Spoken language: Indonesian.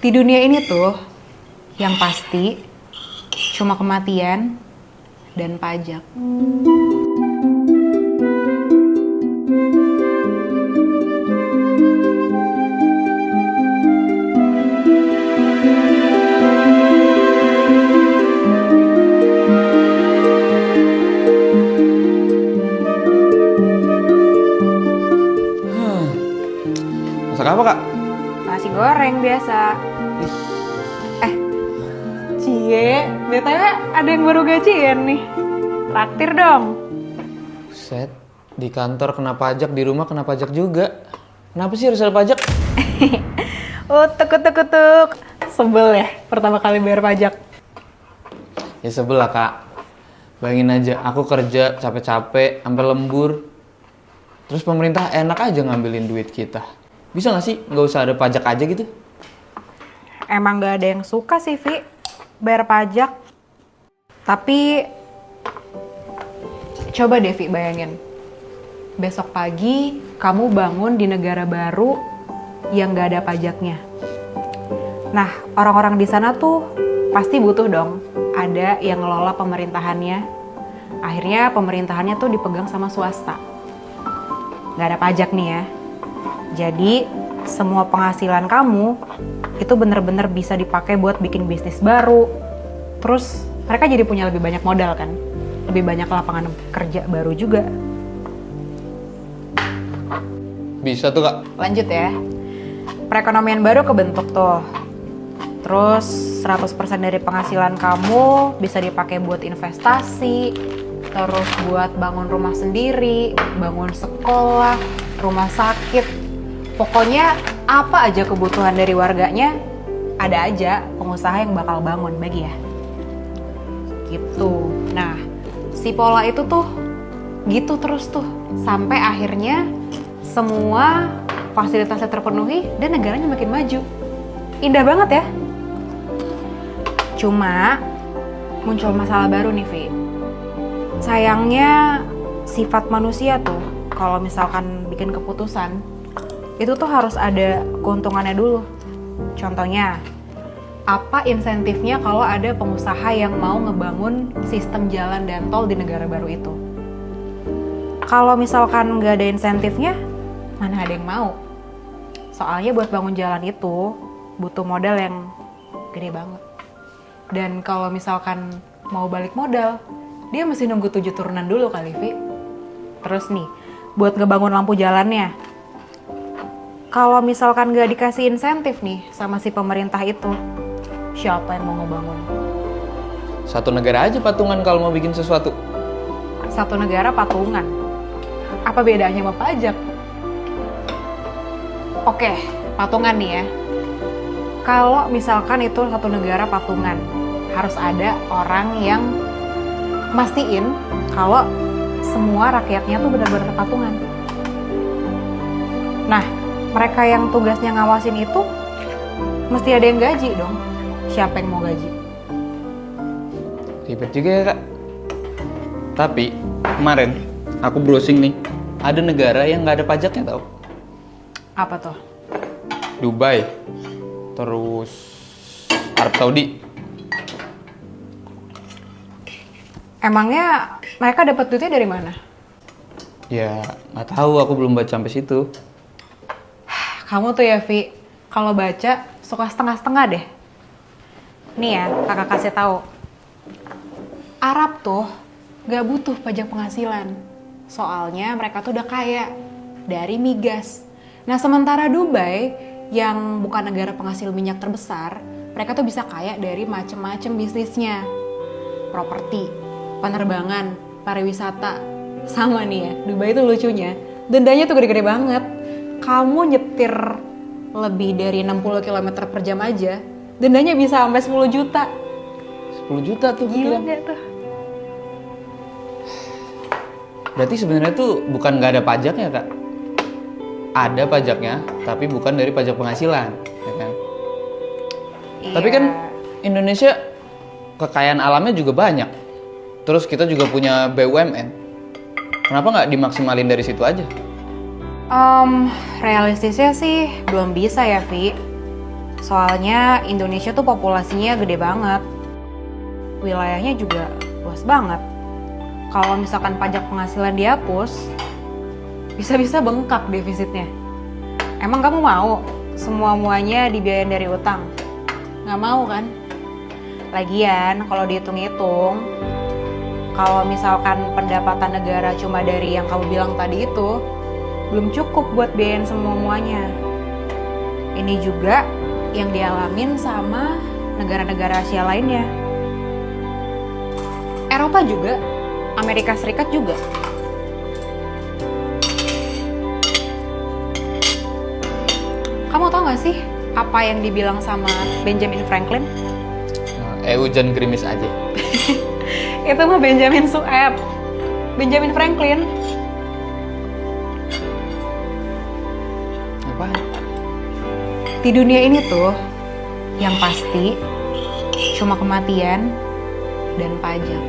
Di dunia ini tuh, yang pasti cuma kematian dan pajak. Masak apa, Kak? Nasi goreng biasa. Cie, BTW ada yang baru gajian nih. Traktir dong. Set, di kantor kena pajak, di rumah kena pajak juga. Kenapa sih harus ada pajak? Utuk. Sebel ya pertama kali bayar pajak. Ya sebel lah, Kak. Bayangin aja, aku kerja capek-capek, sampai lembur. Terus pemerintah enak aja ngambilin duit kita. Bisa gak sih nggak usah ada pajak aja gitu? Emang gak ada yang suka sih, Vi, bayar pajak. Tapi coba deh, Vi, bayangin. Besok pagi kamu bangun di negara baru yang gak ada pajaknya. Nah, orang-orang di sana tuh pasti butuh dong ada yang ngelola pemerintahannya. Akhirnya pemerintahannya tuh dipegang sama swasta. Gak ada pajak nih ya. Jadi semua penghasilan kamu itu bener-bener bisa dipakai buat bikin bisnis baru. Terus mereka jadi punya lebih banyak modal kan. Lebih banyak lapangan kerja baru juga. Bisa tuh, Kak. Lanjut ya. Perekonomian baru kebentuk tuh. Terus 100% dari penghasilan kamu bisa dipakai buat investasi, terus buat bangun rumah sendiri, bangun sekolah, rumah sakit. Pokoknya apa aja kebutuhan dari warganya, ada aja pengusaha yang bakal bangun, bagi ya. Gitu. Nah, si pola itu tuh gitu terus tuh sampai akhirnya semua fasilitasnya terpenuhi dan negaranya makin maju. Indah banget ya. Cuma muncul masalah baru nih, Vi. Sayangnya sifat manusia tuh kalau misalkan bikin keputusan itu tuh harus ada keuntungannya dulu. Contohnya, apa insentifnya kalau ada pengusaha yang mau ngebangun sistem jalan dan tol di negara baru itu? Kalau misalkan nggak ada insentifnya, mana ada yang mau? Soalnya buat bangun jalan itu butuh modal yang gede banget. Dan kalau misalkan mau balik modal, dia mesti nunggu 7 turunan dulu kali, Vi. Terus nih, buat ngebangun lampu jalannya, kalau misalkan nggak dikasih insentif nih sama si pemerintah itu, siapa yang mau ngebangun? Satu negara aja patungan kalau mau bikin sesuatu. Satu negara patungan. Apa bedanya sama pajak? Oke, patungan nih ya. Kalau misalkan itu satu negara patungan, harus ada orang yang mastiin kalau semua rakyatnya tuh benar-benar patungan. Nah, mereka yang tugasnya ngawasin itu mesti ada yang gaji dong. Siapa yang mau gaji? Ribet juga ya, Kak. Tapi kemarin aku browsing nih, ada negara yang nggak ada pajaknya tau. Apa tuh? Dubai, terus Arab Saudi. Emangnya mereka dapat duitnya dari mana? Ya nggak tahu, aku belum baca sampai situ. Kamu tuh ya, Vi, kalau baca suka setengah-setengah deh. Nih ya, kakak kasih tahu. Arab tuh gak butuh pajak penghasilan. Soalnya mereka tuh udah kaya dari migas. Nah, sementara Dubai yang bukan negara penghasil minyak terbesar, mereka tuh bisa kaya dari macem-macem bisnisnya. Properti, penerbangan, pariwisata. Sama nih ya, Dubai tuh lucunya, dendanya tuh gede-gede banget. Kamu nyetir lebih dari 60 km per jam aja, dendanya bisa sampai 10 juta. 10 juta tuh. Gila gak tuh? Berarti sebenarnya tuh bukan nggak ada pajaknya, Kak. Ada pajaknya, tapi bukan dari pajak penghasilan, ya kan? Iya. Tapi kan Indonesia kekayaan alamnya juga banyak. Terus kita juga punya BUMN. Kenapa nggak dimaksimalin dari situ aja? Realistisnya sih belum bisa ya, Vi. Soalnya Indonesia tuh populasinya gede banget. Wilayahnya juga luas banget. Kalau misalkan pajak penghasilan dihapus, bisa-bisa bengkak defisitnya. Emang kamu mau semua-muanya dibiayain dari utang? Nggak mau kan? Lagian kalau dihitung-hitung, kalau misalkan pendapatan negara cuma dari yang kamu bilang tadi itu, belum cukup buat biayain semua-muanya. Ini juga yang dialamin sama negara-negara Asia lainnya. Eropa juga, Amerika Serikat juga. Kamu tau gak sih apa yang dibilang sama Benjamin Franklin? Hujan gerimis aja. Itu mah Benjamin Sueb. Benjamin Franklin. Apaan? Di dunia ini tuh, yang pasti cuma kematian dan pajak.